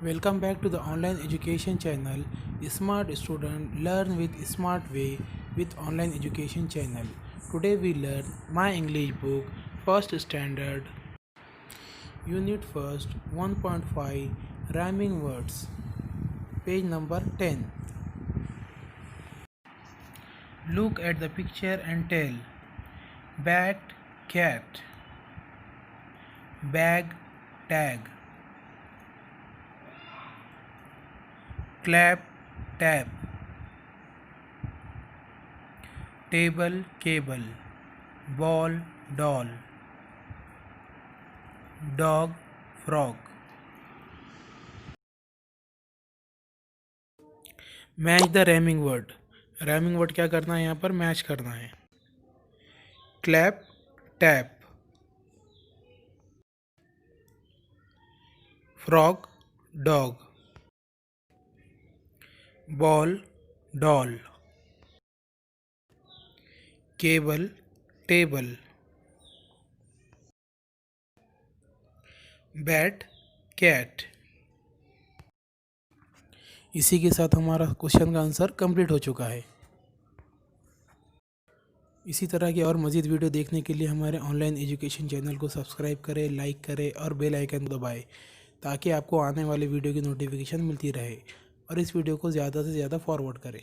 Welcome back to the online education channel. Smart student learn with smart way with online education channel. Today we learn my English book first standard unit first 1.5 rhyming words page number 10. Look at the picture and tell. Bat, cat. Bag, tag. Clap, tap. Table, cable. Ball, doll. Dog, frog. Match the rhyming word. Rhyming word क्या करना है यहाँ पर? Match करना है. Clap, tap. Frog, dog. Ball, doll. Cable, table. Bat, cat. इसी के साथ हमारा क्वेश्चन का आंसर कंप्लीट हो चुका है. इसी तरह की और मज़ीद वीडियो देखने के लिए हमारे ऑनलाइन एजुकेशन चैनल को सब्सक्राइब करें, लाइक करें और बेल आइकन दबाएं ताकि आपको आने वाले वीडियो की नोटिफिकेशन मिलती रहे और इस वीडियो को ज़्यादा से ज़्यादा फॉरवर्ड करें.